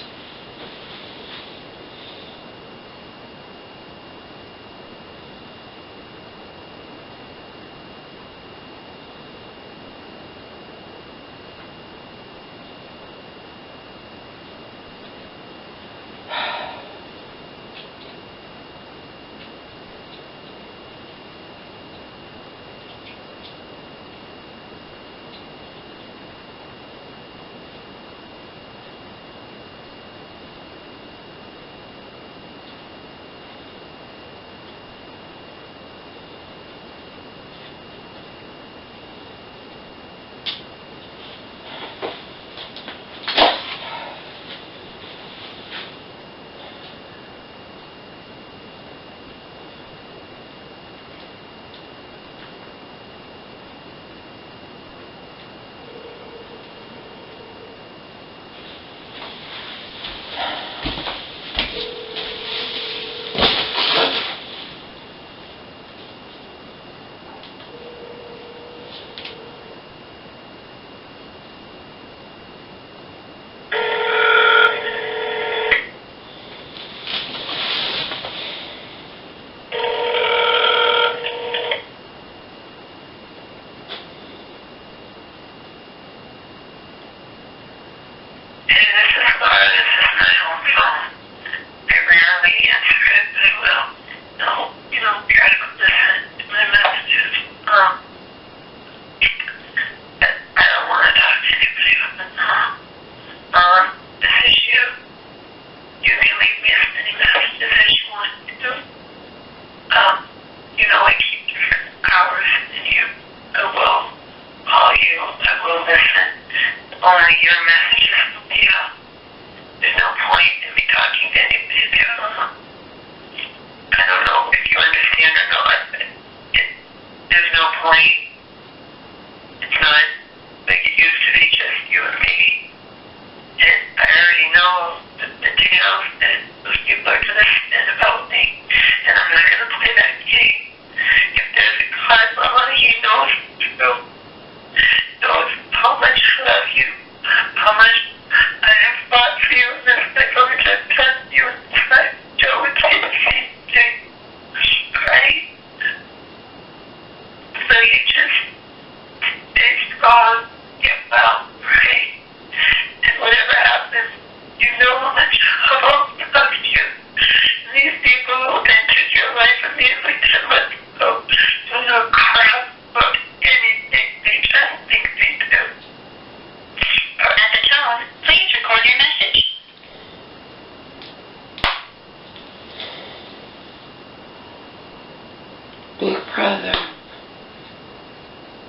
Big brother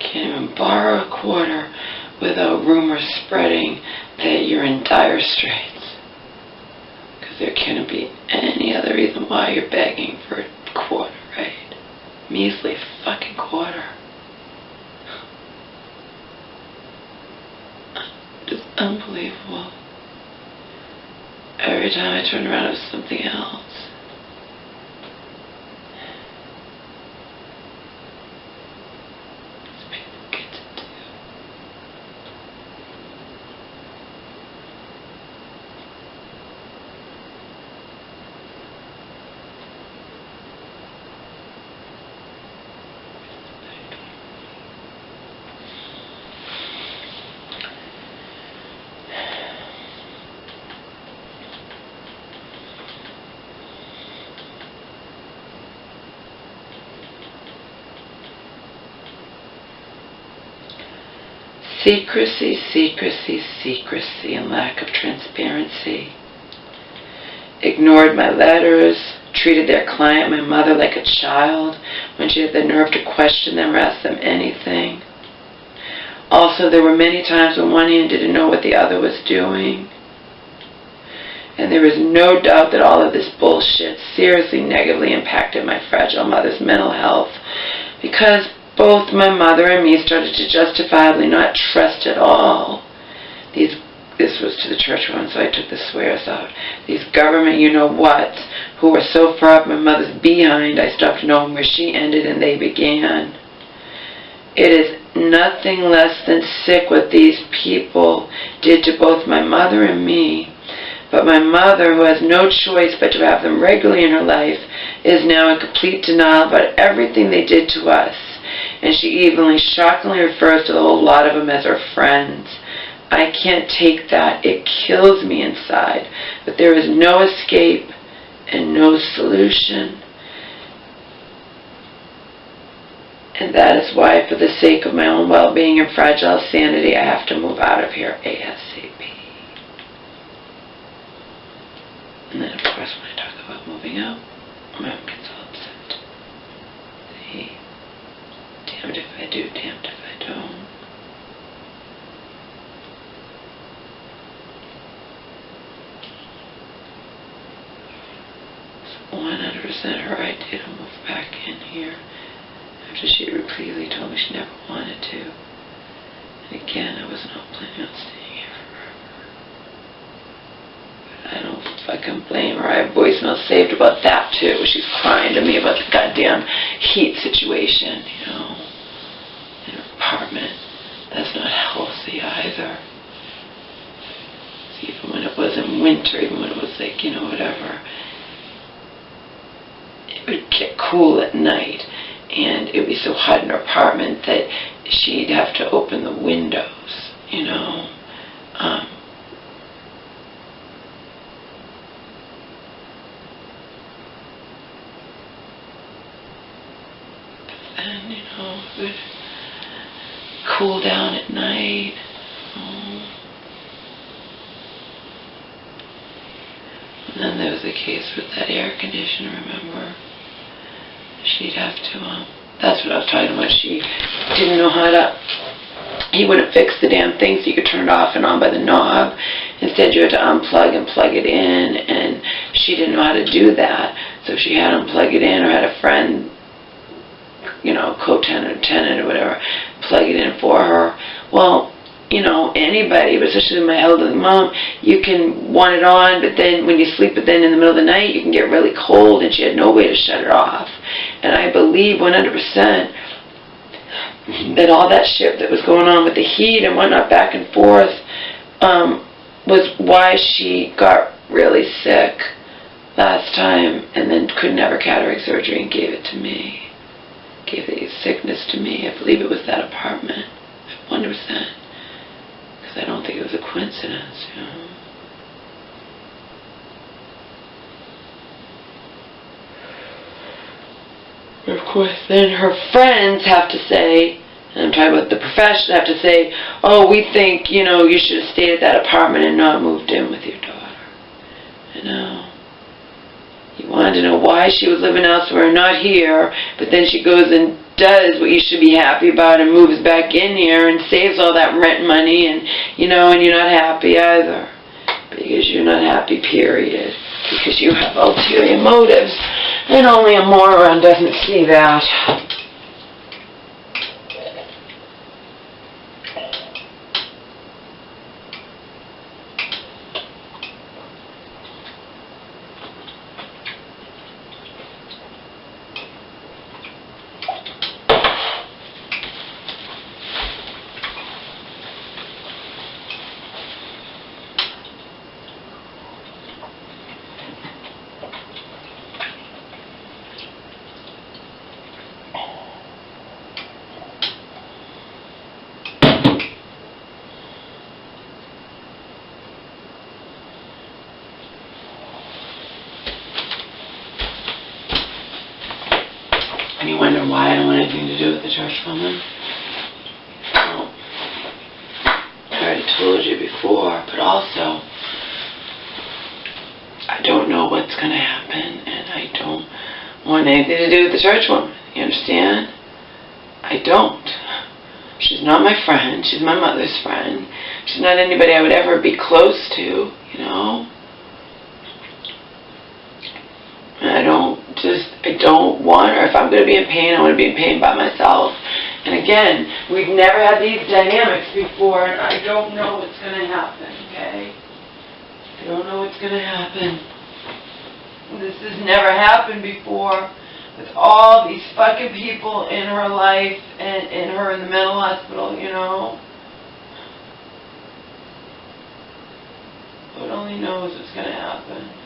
can't even borrow a quarter without rumors spreading that you're in dire straits. Because there can't be any other reason why you're begging for a quarter, right? Measly fucking quarter. It's unbelievable. Every time I turn around, it was something else. Secrecy, secrecy, secrecy, and lack of transparency. Ignored my letters, treated their client, my mother, like a child when she had the nerve to question them or ask them anything. Also, there were many times when one hand didn't know what the other was doing. And there was no doubt that all of this bullshit seriously negatively impacted my fragile mother's mental health, because both my mother and me started to justifiably not trust at all this was to the church one, so I took the swears out. These government you-know-what who were so far up my mother's behind, I stopped knowing where she ended and they began. It is nothing less than sick what these people did to both my mother and me. But my mother, who has no choice but to have them regularly in her life, is now in complete denial about everything they did to us. And she evenly, shockingly refers to the whole lot of them as her friends. I can't take that. It kills me inside. But there is no escape and no solution. And that is why, for the sake of my own well-being and fragile sanity, I have to move out of here ASAP. And then, of course, when I talk about moving out, my mom gets all upset. See? Damned if I do, damned if I don't. 100% her idea to move back in here after she repeatedly told me she never wanted to. And again, I was not planning on staying here forever. But I don't fucking blame her. I have voicemails saved about that too. She's crying to me about the goddamn heat situation, you know, in her apartment. That's not healthy either. So even when it wasn't winter, even when it was like, you know, whatever, it would get cool at night, and it would be so hot in her apartment that she'd have to open the windows, you know. But then, you know, it would cool down at night. And then there was the case with that air conditioner, remember? She'd have to, that's what I was talking about. She didn't know how to, he wouldn't fix the damn thing so you could turn it off and on by the knob. Instead, you had to unplug and plug it in, and she didn't know how to do that. So she had to unplug it in, or had a friend, you know, co-tenant or tenant or whatever, plug it in for her. Well, you know, anybody, but especially my elderly mom, you can want it on, but then when you sleep, but then in the middle of the night, you can get really cold, and she had no way to shut it off. And I believe 100% that all that shit that was going on with the heat and whatnot back and forth was why she got really sick last time, and then couldn't have her cataract surgery and gave it to me. Gave the sickness to me. I believe it was that apartment, 100%. I don't think it was a coincidence, you know. But of course, then her friends have to say, and I'm talking about the professionals, have to say, oh, we think, you know, you should have stayed at that apartment and not moved in with your daughter. You know. You wanted to know why she was living elsewhere, not here, but then she goes and does what you should be happy about and moves back in here and saves all that rent money, and, you know, and you're not happy either. Because you're not happy, period. Because you have ulterior motives. And only a moron doesn't see that. And you wonder why I don't want anything to do with the church woman? Well, I already told you before, but also, I don't know what's going to happen, and I don't want anything to do with the church woman. You understand? I don't. She's not my friend. She's my mother's friend. She's not anybody I would ever be close to, you know? And I don't want her. If I'm going to be in pain, I want to be in pain by myself. And again, we've never had these dynamics before, and I don't know what's going to happen, okay? I don't know what's going to happen. This has never happened before with all these fucking people in her life and her in the mental hospital, you know? Lord only knows what's going to happen.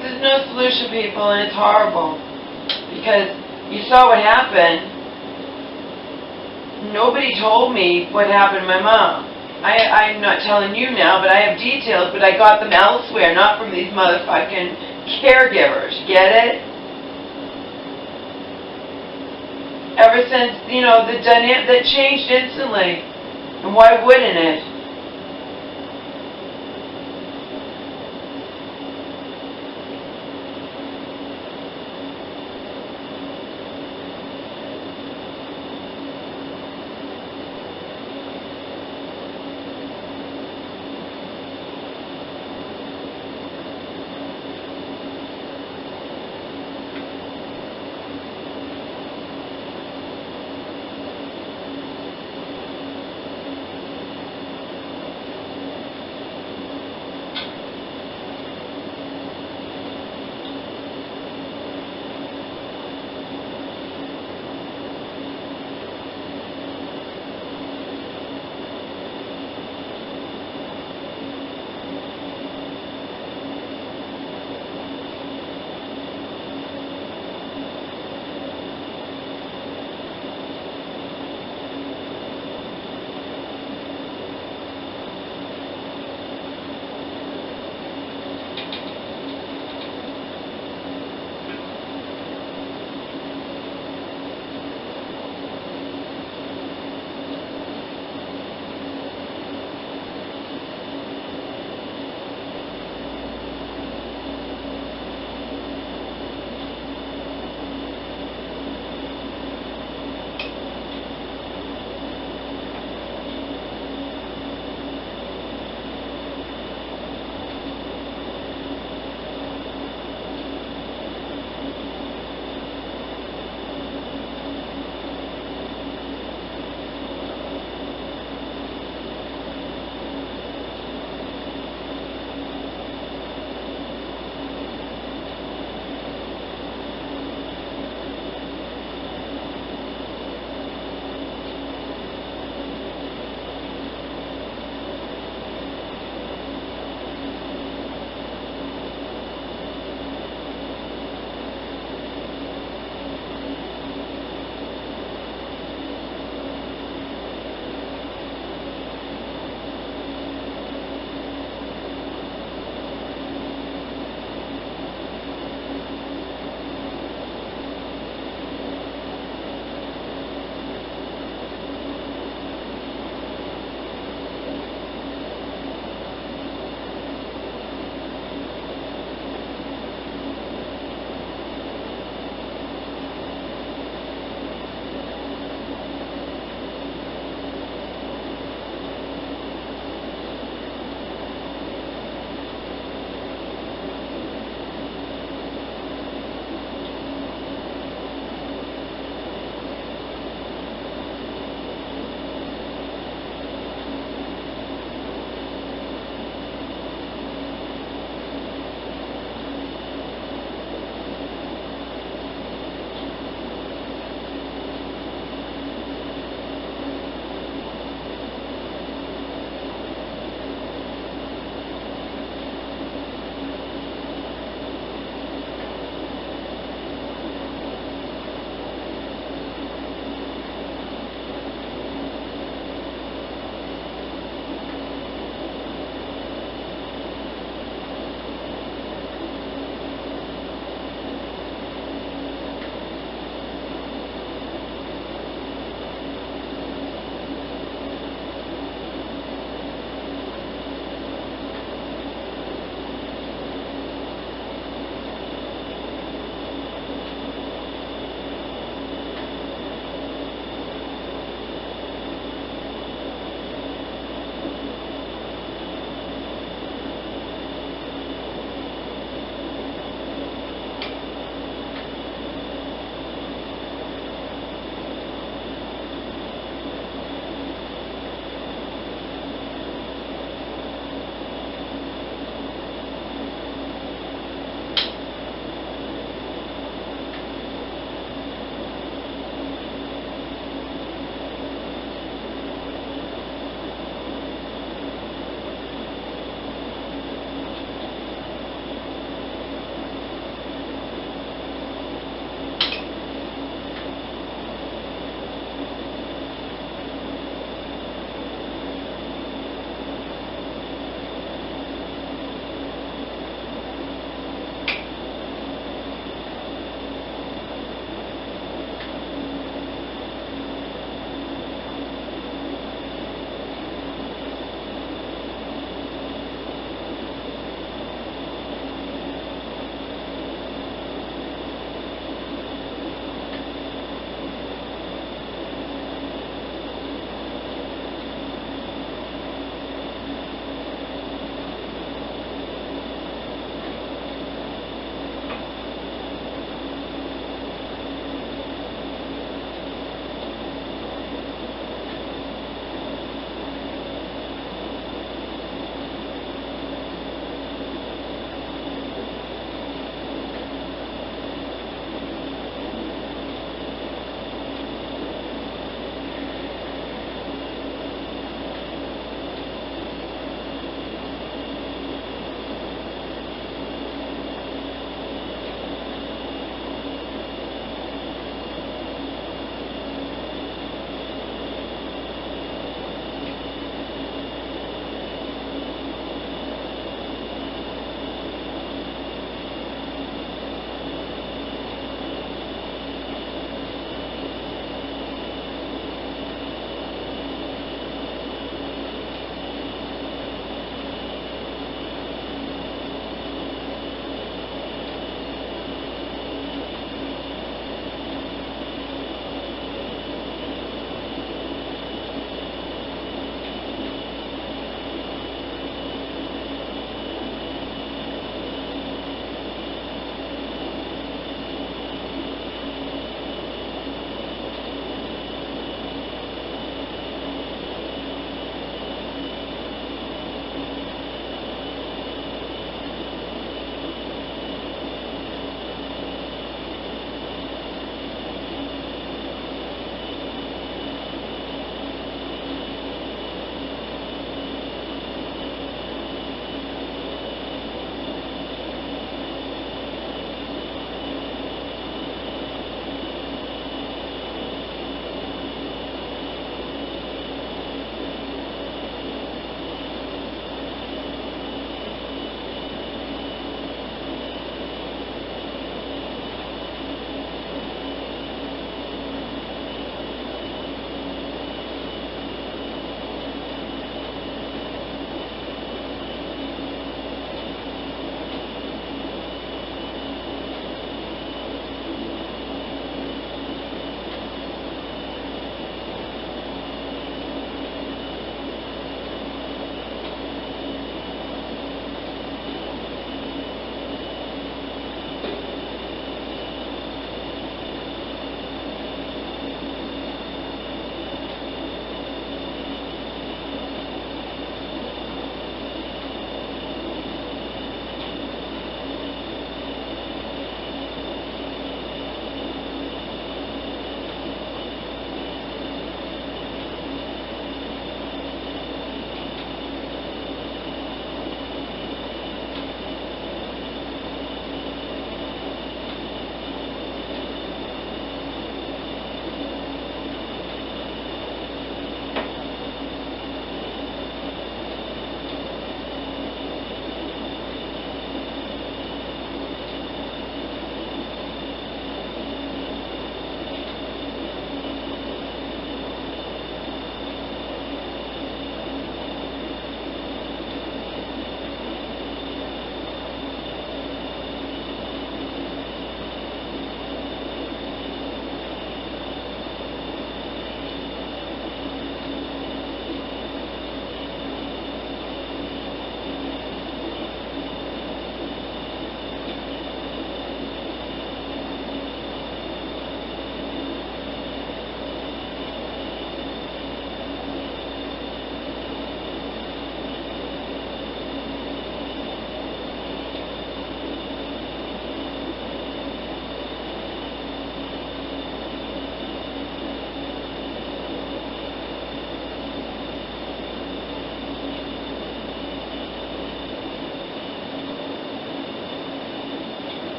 There's no solution, people, and it's horrible. Because you saw what happened. Nobody told me what happened to my mom. I'm not telling you now, but I have details, but I got them elsewhere, not from these motherfucking caregivers. Get it? Ever since, you know, the dynamic that changed instantly. And why wouldn't it?